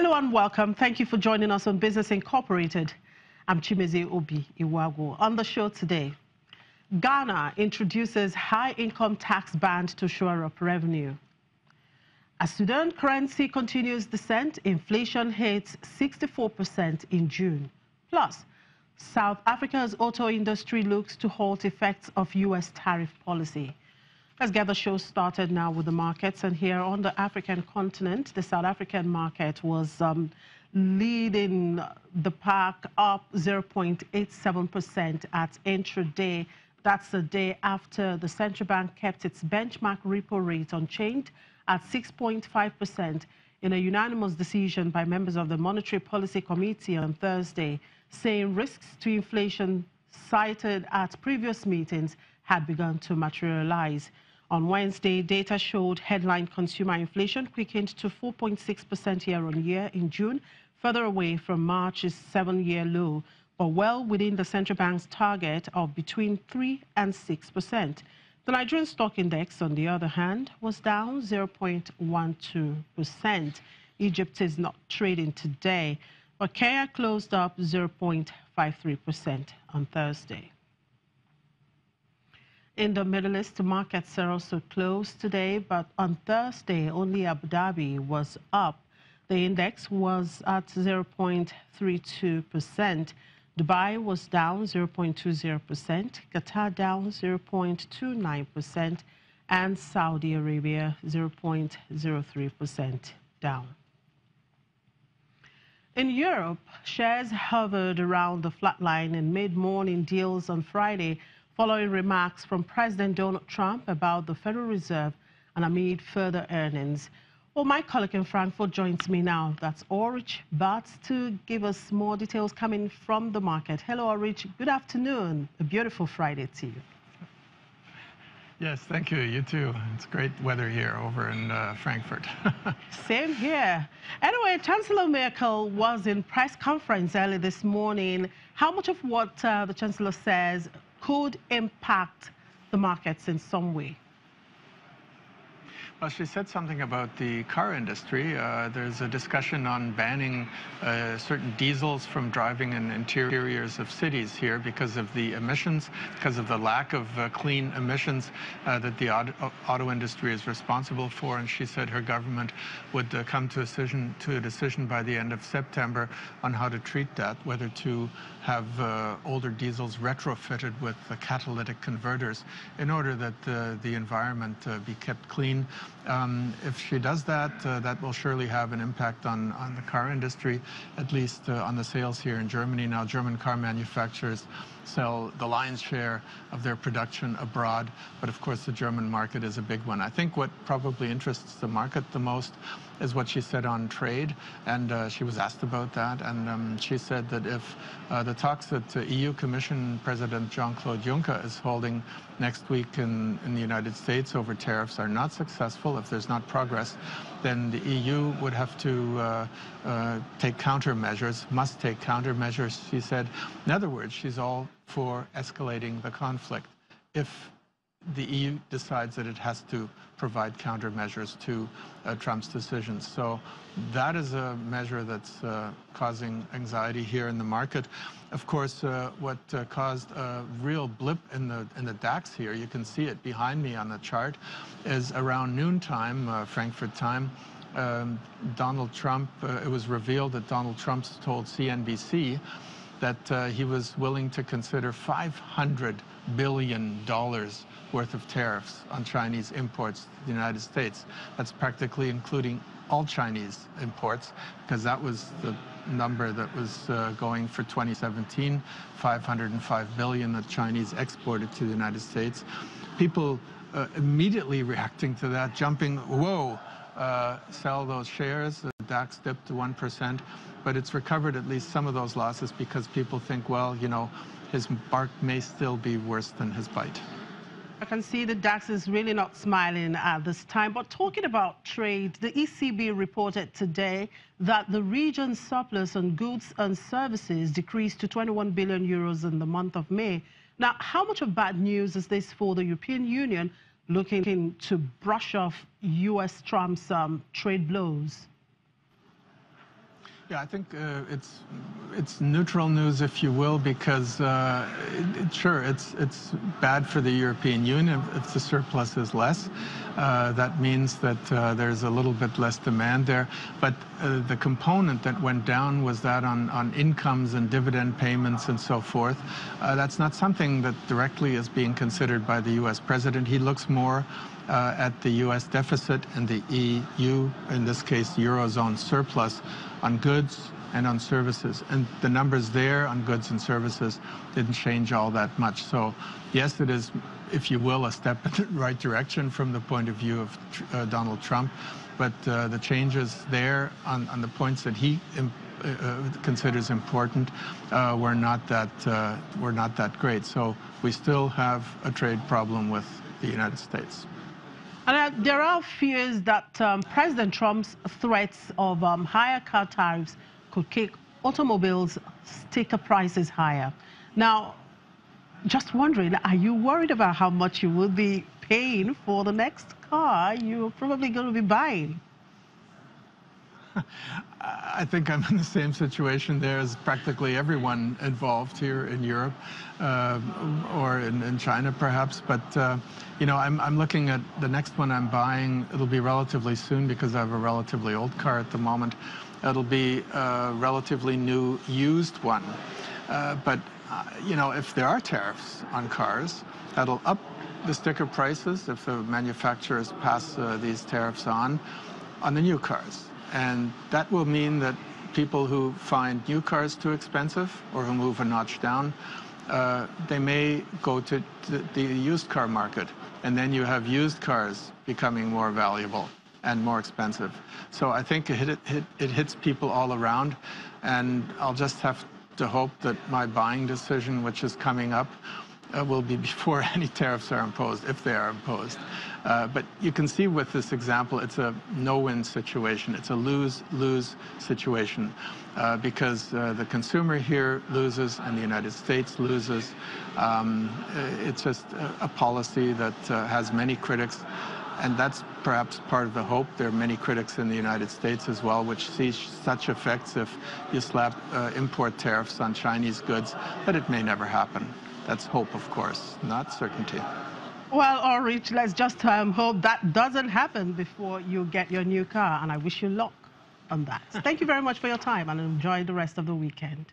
Hello and welcome. Thank you for joining us on Business Incorporated. I'm Chimeze Obi Iwago. On the show today, Ghana introduces high income tax ban to shore up revenue. As Sudan currency continues descent, inflation hits 64% in June. Plus, South Africa's auto industry looks to halt effects of U.S. tariff policy. Let's get the show started now with the markets. And here on the African continent, the South African market was leading the pack up 0.87% at intraday. That's the day after the central bank kept its benchmark repo rate unchanged at 6.5% in a unanimous decision by members of the Monetary Policy Committee on Thursday, saying risks to inflation cited at previous meetings had begun to materialize. On Wednesday, data showed headline consumer inflation quickened to 4.6% year-on-year in June, further away from March's 7-year low, but well within the central bank's target of between 3% and 6%. The Nigerian stock index, on the other hand, was down 0.12%. Egypt is not trading today, but Kenya closed up 0.53% on Thursday. In the Middle East, the markets are also closed today, but on Thursday, only Abu Dhabi was up. The index was at 0.32%. Dubai was down 0.20%, Qatar down 0.29%, and Saudi Arabia 0.03% down. In Europe, shares hovered around the flat line in mid-morning deals on Friday, following remarks from President Donald Trump about the Federal Reserve and amid further earnings. Well, my colleague in Frankfurt joins me now. That's Ulrich Bartz to give us more details coming from the market. Hello, Ulrich. Good afternoon. A beautiful Friday to you. Yes, thank you. You too. It's great weather here over in Frankfurt. Same here. Anyway, Chancellor Merkel was in press conference early this morning. How much of what the Chancellor says could impact the markets in some way? Well, she said something about the car industry. There's a discussion on banning certain diesels from driving in interiors of cities here because of the emissions, because of the lack of clean emissions that the auto industry is responsible for. And she said her government would come to a decision by the end of September on how to treat that, whether to have older diesels retrofitted with catalytic converters in order that the environment be kept clean. If she does that, that will surely have an impact on the car industry, at least on the sales here in Germany. Now, German car manufacturers sell the lion's share of their production abroad, but of course the German market is a big one. I think what probably interests the market the most is what she said on trade, and she was asked about that, and she said that if the talks that EU Commission President Jean-Claude Juncker is holding next week in the United States over tariffs are not successful, if there's not progress, then the EU would have to take countermeasures, must take countermeasures, she said. In other words, she's all for escalating the conflict if the EU decides that it has to provide countermeasures to Trump's decisions. So that is a measure that's causing anxiety here in the market. Of course, what caused a real blip in the DAX here, you can see it behind me on the chart, is around noontime, Frankfurt time. Donald Trump, it was revealed that Donald Trump told CNBC that he was willing to consider $500 billion worth of tariffs on Chinese imports to the United States. That's practically including all Chinese imports, because that was the number that was going for 2017, 505 billion that Chinese exported to the United States. People immediately reacting to that, jumping, whoa, sell those shares. The DAX dipped to 1%, but it's recovered at least some of those losses because people think, well, you know, his bark may still be worse than his bite. I can see the DAX is really not smiling at this time. But talking about trade, the ECB reported today that the region's surplus on goods and services decreased to 21 billion euros in the month of May. Now, how much of bad news is this for the European Union looking to brush off U.S. Trump's trade blows? Yeah, I think it's neutral news, if you will, because sure, it's bad for the European Union if the surplus is less. That means that there's a little bit less demand there. But the component that went down was that on incomes and dividend payments and so forth. That's not something that directly is being considered by the U.S. president. He looks more at the U.S. deficit and the EU, in this case, Eurozone surplus, on goods and on services. And the numbers there on goods and services didn't change all that much. So yes, it is, if you will, a step in the right direction from the point of view of Donald Trump. But the changes there on the points that he considers important were not that great. So we still have a trade problem with the United States. And there are fears that President Trump's threats of higher car tariffs could kick automobiles' sticker prices higher. Now, just wondering, are you worried about how much you will be paying for the next car you're probably going to be buying? I think I'm in the same situation there as practically everyone involved here in Europe or in China, perhaps. But, you know, I'm looking at the next one I'm buying. It'll be relatively soon because I have a relatively old car at the moment. It'll be a relatively new used one. But, you know, if there are tariffs on cars, that'll up the sticker prices if the manufacturers pass these tariffs on the new cars. And that will mean that people who find new cars too expensive or who move a notch down, they may go to the used car market. And then you have used cars becoming more valuable and more expensive. So I think it hits people all around. And I'll just have to hope that my buying decision, which is coming up, will be before any tariffs are imposed, if they are imposed. But you can see with this example, it's a no-win situation. It's a lose-lose situation because the consumer here loses and the United States loses. It's just a policy that has many critics. And that's perhaps part of the hope. There are many critics in the United States as well, which see such effects if you slap import tariffs on Chinese goods, that it may never happen. That's hope, of course, not certainty. Well, Ulrich, let's just hope that doesn't happen before you get your new car, and I wish you luck on that. Thank you very much for your time, and enjoy the rest of the weekend.